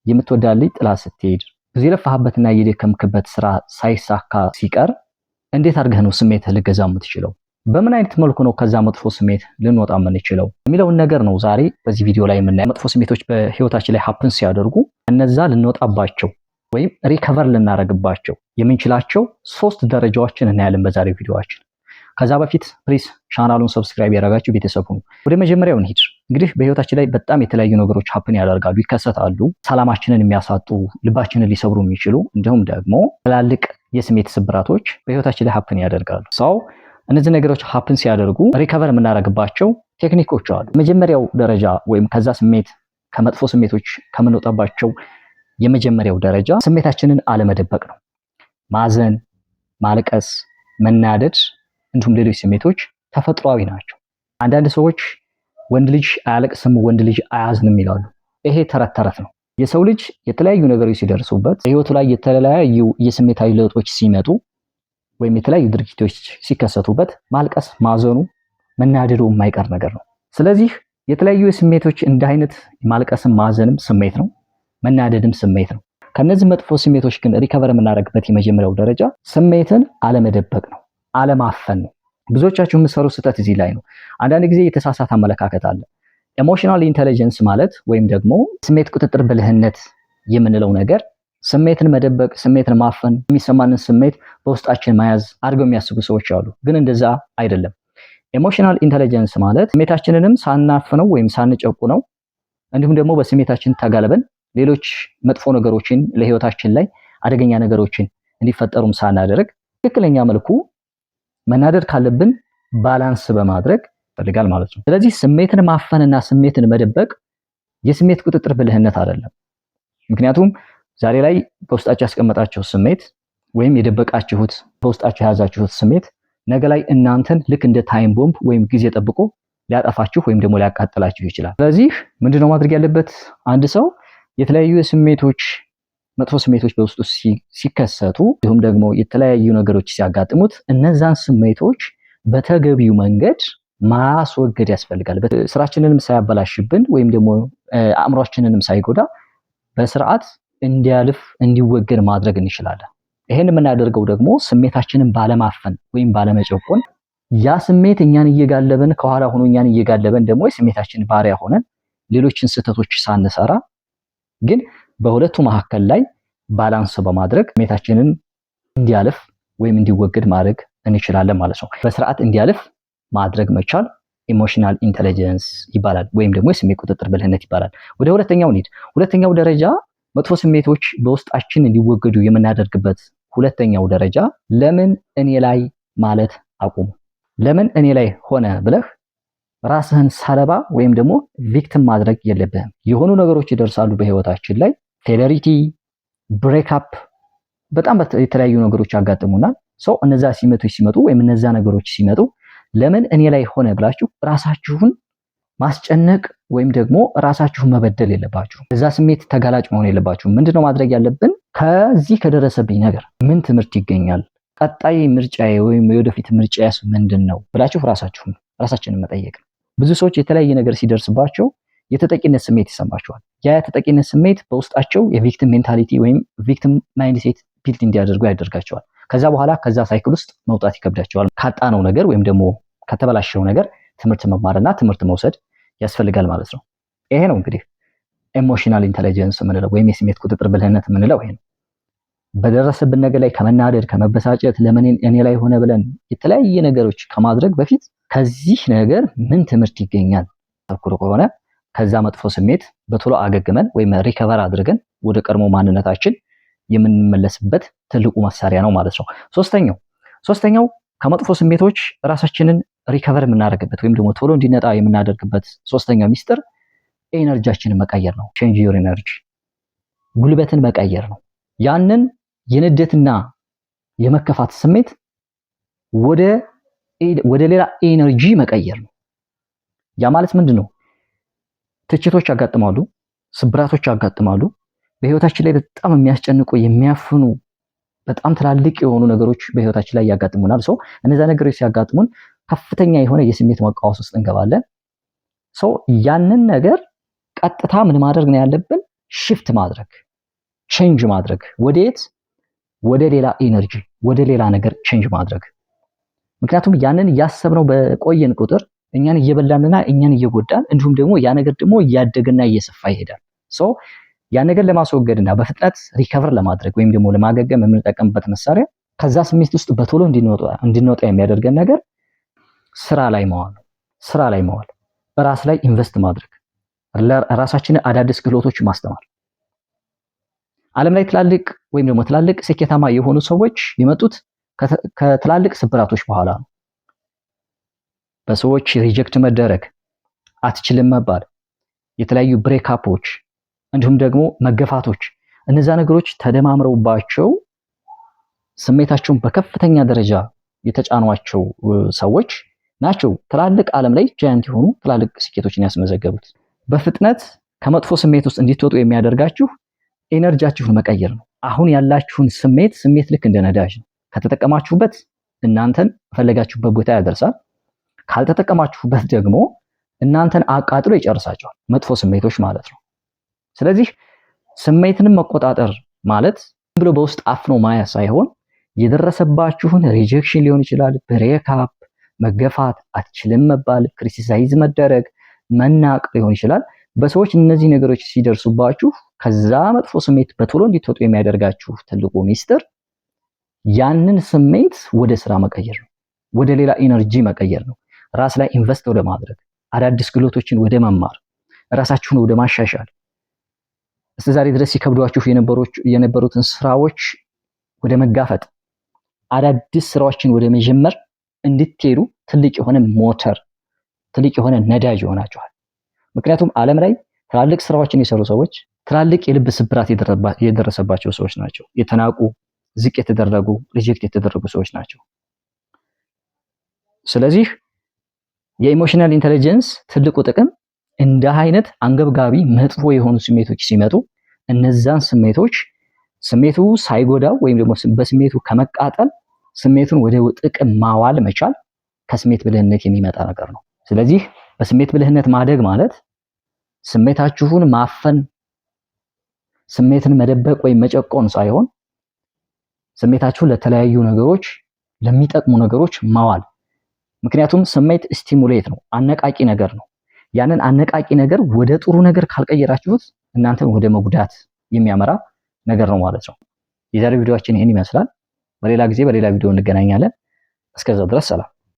የምትወዳት ልጅ ጥላ ስትሄድ ብዙ የለፋህበትና የደከምክበት ስራ ሳይሳካ ሲቀር እንዴት አድርገህ ነው ስሜትህ ልገዛ የምትችለው? በምን አይነት መልኩ ነው ከዛ መጥፎ ስሜት ልንወጣ የምንችለው የሚለውን ነገር ነው ዛሬ በዚህ ቪዲዮ ላይ የምናየው። መጥፎ ስሜቶች በህይወታችን ላይ ሀፕን ሲያደርጉ እነዛ ልንወጣባቸው ወይም ሪከቨር ልናደርግባቸው የምንችላቸው 3 ደረጃዎችን እናያለን በዛሬው ቪዲዮአችን። ከዛ በፊት ፕሊዝ ቻናሉን ሰብስክራይብ ያደረጋችሁ ቤተሰብ ሁኑ። ወደ መጀመሪያው እንሂድ። እንግዲህ በህይወታችን ላይ በጣም የተለያዩ ነገሮች ሀፕን ያደርጋሉ፣ ይከሰታሉ። ሰላማችንን የሚያሳጡ፣ ልባችንን ሊሰብሩ የሚችሉ እንዲሁም ደግሞ ትላልቅ የስሜት ስብራቶች በህይወታችን ላይ ሀፕን ያደርጋሉ። ሰው እነዚህ ነገሮች ሀፕን ሲያደርጉ ሪከቨር የምናደርግባቸው ቴክኒኮች አሉ። መጀመሪያው ደረጃ ወይም ከዛ ስሜት ከመጥፎ ስሜቶች ከምንወጣባቸው የመጀመሪያው ደረጃ ስሜታችንን አለመደበቅ ነው። ማዘን፣ ማልቀስ፣ መናደድ እንዲሁም ሌሎች ስሜቶች ተፈጥሯዊ ናቸው። አንዳንድ ሰዎች ወንድ ልጅ አያለቅስም፣ ወንድ ልጅ አያዝንም ይላሉ። ይሄ ተረት ተረት ነው። የሰው ልጅ የተለያዩ ነገሮች ሲደርሱበት በህይወቱ ላይ የተለያዩ የስሜታዊ ለውጦች ሲመጡ ወይም የተለያዩ ድርጊቶች ሲከሰቱበት ማልቀስ፣ ማዘኑ፣ መናደዱ የማይቀር ነገር ነው። ስለዚህ የተለያዩ ስሜቶች እንደ አይነት ማልቀስም ማዘንም ስሜት ነው፣ መናደድም ስሜት ነው። ከነዚህ መጥፎ ስሜቶች ግን ሪከቨር የምናደርግበት የመጀመሪያው ደረጃ ስሜትን አለመደበቅ ነው፣ አለማፈን ነው። ብዙዎቻችሁ የምትሰሩ ስህተት እዚህ ላይ ነው። አንዳንድ ጊዜ የተሳሳተ አመለካከት አለ። ኢሞሽናል ኢንተለጀንስ ማለት ወይም ደግሞ ስሜት ቁጥጥር ብልህነት የምንለው ነገር ስሜትን መደበቅ፣ ስሜትን ማፈን፣ የሚሰማንን ስሜት በውስጣችን መያዝ አድርገው የሚያስቡ ሰዎች አሉ። ግን እንደዛ አይደለም። ኢሞሽናል ኢንተለጀንስ ማለት ስሜታችንንም ሳናፍነው ወይም ሳንጨቁነው እንዲሁም ደግሞ በስሜታችን ተጋልበን ሌሎች መጥፎ ነገሮችን ለህይወታችን ላይ አደገኛ ነገሮችን እንዲፈጠሩም ሳናደርግ ትክክለኛ መልኩ መናደድ ካለብን ባላንስ በማድረግ ይፈልጋል ማለት ነው። ስለዚህ ስሜትን ማፈንና ስሜትን መደበቅ የስሜት ቁጥጥር ብልህነት አይደለም። ምክንያቱም ዛሬ ላይ በውስጣችሁ ያስቀመጣችሁት ስሜት ወይም የደበቃችሁት በውስጣችሁ የያዛችሁት ስሜት ነገ ላይ እናንተን ልክ እንደ ታይም ቦምብ ወይም ጊዜ ጠብቆ ሊያጠፋችሁ ወይም ደግሞ ሊያቃጥላችሁ ይችላል። ስለዚህ ምንድነው ማድረግ ያለበት? አንድ ሰው የተለያዩ ስሜቶች መጥፎ ስሜቶች በውስጡ ሲከሰቱ እንዲሁም ደግሞ የተለያዩ ነገሮች ሲያጋጥሙት እነዛን ስሜቶች በተገቢው መንገድ ማስወገድ ያስፈልጋል። ስራችንንም ሳያበላሽብን ወይም ደግሞ አእምሯችንንም ሳይጎዳ በስርዓት እንዲያልፍ እንዲወገድ ማድረግ እንችላለን። ይሄን የምናደርገው ደግሞ ስሜታችንን ባለማፈን ወይም ባለመጨቆን፣ ያ ስሜት እኛን እየጋለበን ከኋላ ሆኖ እኛን እየጋለበን ደግሞ የስሜታችን ባሪያ ሆነን ሌሎችን ስህተቶች ሳንሰራ ግን በሁለቱ መካከል ላይ ባላንስ በማድረግ ስሜታችንን እንዲያልፍ ወይም እንዲወገድ ማድረግ እንችላለን ማለት ነው። በስርዓት እንዲያልፍ ማድረግ መቻል ኢሞሽናል ኢንተለጀንስ ይባላል፣ ወይም ደግሞ የስሜት ቁጥጥር ብልህነት ይባላል። ወደ ሁለተኛው እንሂድ። ሁለተኛው ደረጃ መጥፎ ስሜቶች በውስጣችን እንዲወገዱ የምናደርግበት ሁለተኛው ደረጃ ለምን እኔ ላይ ማለት አቁሙ። ለምን እኔ ላይ ሆነ ብለህ ራስህን ሰለባ ወይም ደግሞ ቪክቲም ማድረግ የለብህም። የሆኑ ነገሮች ይደርሳሉ በህይወታችን ላይ ፌለሪቲ፣ ብሬክአፕ፣ በጣም የተለያዩ ነገሮች ያጋጥሙናል። ሰው እነዛ ሲመቶች ሲመጡ ወይም እነዛ ነገሮች ሲመጡ ለምን እኔ ላይ ሆነ ብላችሁ ራሳችሁን ማስጨነቅ ወይም ደግሞ ራሳችሁን መበደል የለባችሁም። እዛ ስሜት ተጋላጭ መሆን የለባችሁም። ምንድነው ማድረግ ያለብን? ከዚህ ከደረሰብኝ ነገር ምን ትምህርት ይገኛል? ቀጣይ ምርጫዬ ወይም የወደፊት ምርጫዬስ ምንድነው ብላችሁ ራሳችንን መጠየቅ። ብዙ ሰዎች የተለያየ ነገር ሲደርስባቸው የተጠቂነት ስሜት ይሰማቸዋል። ያ የተጠቂነት ስሜት በውስጣቸው የቪክቲም ሜንታሊቲ ወይም ቪክቲም ማይንድሴት ቢልድ እንዲያደርጉ ያደርጋቸዋል። ከዛ በኋላ ከዛ ሳይክል ውስጥ መውጣት ይከብዳቸዋል። ካጣነው ነገር ወይም ደግሞ ከተበላሸው ነገር ትምህርት መማርና ትምህርት መውሰድ ያስፈልጋል ማለት ነው። ይሄ ነው እንግዲህ ኢሞሽናል ኢንተለጀንስ የምንለው ወይም የስሜት ቁጥጥር ብልህነት የምንለው ይሄ ነው። በደረሰብን ነገር ላይ ከመናደድ ከመበሳጨት ለምን እኔ ላይ ሆነ ብለን የተለያየ ነገሮች ከማድረግ በፊት ከዚህ ነገር ምን ትምህርት ይገኛል ተኩሮ ከሆነ ከዛ መጥፎ ስሜት በቶሎ አገግመን ወይም ሪከቨር አድርገን ወደ ቀድሞ ማንነታችን የምንመለስበት ትልቁ መሳሪያ ነው ማለት ነው። ሶስተኛው ከመጥፎ ስሜቶች ራሳችንን ሪከቨር የምናደርግበት ወይም ደግሞ ቶሎ እንዲነጣ የምናደርግበት ሶስተኛው ሚስጥር ኤነርጂያችንን መቀየር ነው። ቼንጅ ዮር ኤነርጂ፣ ጉልበትን መቀየር ነው። ያንን የንደትና የመከፋት ስሜት ወደ ሌላ ኤነርጂ መቀየር ነው። ያ ማለት ምንድነው? ትችቶች ያጋጥማሉ፣ ስብራቶች ያጋጥማሉ። በህይወታችን ላይ በጣም የሚያስጨንቁ የሚያፍኑ በጣም ትላልቅ የሆኑ ነገሮች በህይወታችን ላይ ያጋጥሙናል። ሰው እነዛ ነገሮች ሲያጋጥሙን ከፍተኛ የሆነ የስሜት መቃወስ ውስጥ እንገባለን። ሰው ያንን ነገር ቀጥታ ምን ማድረግ ነው ያለብን? ሽፍት ማድረግ ቼንጅ ማድረግ ወዴት? ወደ ሌላ ኢነርጂ ወደ ሌላ ነገር ቼንጅ ማድረግ። ምክንያቱም ያንን እያሰብነው በቆየን ቁጥር እኛን እየበላንና እኛን እየጎዳን እንዲሁም ደግሞ ያ ነገር ደግሞ እያደገና እየሰፋ ይሄዳል። ሶ ያ ነገር ለማስወገድና በፍጥነት ሪከቨር ለማድረግ ወይም ደግሞ ለማገገም የምንጠቀምበት መሳሪያ ከዛ ስሜት ውስጥ በቶሎ እንድንወጣ የሚያደርገን ነገር ስራ ላይ መዋል ነው። ስራ ላይ መዋል፣ በራስ ላይ ኢንቨስት ማድረግ፣ ራሳችንን አዳዲስ ክህሎቶች ማስተማር። ዓለም ላይ ትላልቅ ወይም ደግሞ ትላልቅ ስኬታማ የሆኑ ሰዎች የመጡት ከትላልቅ ስብራቶች በኋላ ነው። በሰዎች ሪጀክት መደረግ፣ አትችልም መባል፣ የተለያዩ ብሬክአፖች እንዲሁም ደግሞ መገፋቶች፣ እነዛ ነገሮች ተደማምረውባቸው ስሜታቸውን በከፍተኛ ደረጃ የተጫኗቸው ሰዎች ናቸው ትላልቅ ዓለም ላይ ጃያንት የሆኑ ትላልቅ ስኬቶችን ያስመዘገቡት። በፍጥነት ከመጥፎ ስሜት ውስጥ እንድትወጡ የሚያደርጋችሁ ኤነርጂያችሁን መቀየር ነው። አሁን ያላችሁን ስሜት ልክ እንደ ነዳጅ ነው። ከተጠቀማችሁበት እናንተን ፈለጋችሁበት ቦታ ያደርሳል። ካልተጠቀማችሁበት ደግሞ እናንተን አቃጥሎ ይጨርሳቸዋል፣ መጥፎ ስሜቶች ማለት ነው። ስለዚህ ስሜትንም መቆጣጠር ማለት ዝም ብሎ በውስጥ አፍኖ ማያ ሳይሆን የደረሰባችሁን ሪጀክሽን ሊሆን ይችላል፣ ብሬክአፕ፣ መገፋት፣ አትችልም መባል፣ ክሪቲሳይዝ መደረግ፣ መናቅ ሊሆን ይችላል። በሰዎች እነዚህ ነገሮች ሲደርሱባችሁ ከዛ መጥፎ ስሜት በቶሎ እንድትወጡ የሚያደርጋችሁ ትልቁ ሚስጥር ያንን ስሜት ወደ ስራ መቀየር ነው፣ ወደ ሌላ ኢነርጂ መቀየር ነው። ራስ ላይ ኢንቨስት ወደ ማድረግ፣ አዳዲስ ክህሎቶችን ወደ መማር፣ ራሳችሁን ወደ ማሻሻል፣ እስከዛሬ ድረስ ሲከብዷችሁ የነበሩትን ስራዎች ወደ መጋፈጥ፣ አዳዲስ ስራዎችን ወደ መጀመር እንድትሄዱ ትልቅ የሆነ ሞተር፣ ትልቅ የሆነ ነዳጅ ይሆናችኋል። ምክንያቱም ዓለም ላይ ትላልቅ ስራዎችን የሰሩ ሰዎች ትላልቅ የልብ ስብራት የደረሰባቸው ሰዎች ናቸው። የተናቁ፣ ዝቅ የተደረጉ፣ ሪጀክት የተደረጉ ሰዎች ናቸው። ስለዚህ የኢሞሽናል ኢንተለጀንስ ትልቁ ጥቅም እንደ አይነት አንገብጋቢ መጥፎ የሆኑ ስሜቶች ሲመጡ እነዛን ስሜቱ ሳይጎዳው ወይም ደግሞ በስሜቱ ከመቃጠል ስሜቱን ወደ ጥቅም ማዋል መቻል ከስሜት ብልህነት የሚመጣ ነገር ነው። ስለዚህ በስሜት ብልህነት ማደግ ማለት ስሜታችሁን ማፈን፣ ስሜትን መደበቅ ወይም መጨቆን ሳይሆን ስሜታችሁን ለተለያዩ ነገሮች፣ ለሚጠቅሙ ነገሮች ማዋል። ምክንያቱም ስሜት ስቲሙሌት ነው፣ አነቃቂ ነገር ነው። ያንን አነቃቂ ነገር ወደ ጥሩ ነገር ካልቀየራችሁት እናንተን ወደ መጉዳት የሚያመራ ነገር ነው ማለት ነው። የዛሬው ቪዲዮአችን ይህን ይመስላል። በሌላ ጊዜ በሌላ ቪዲዮ እንገናኛለን። እስከዛው ድረስ ሰላም።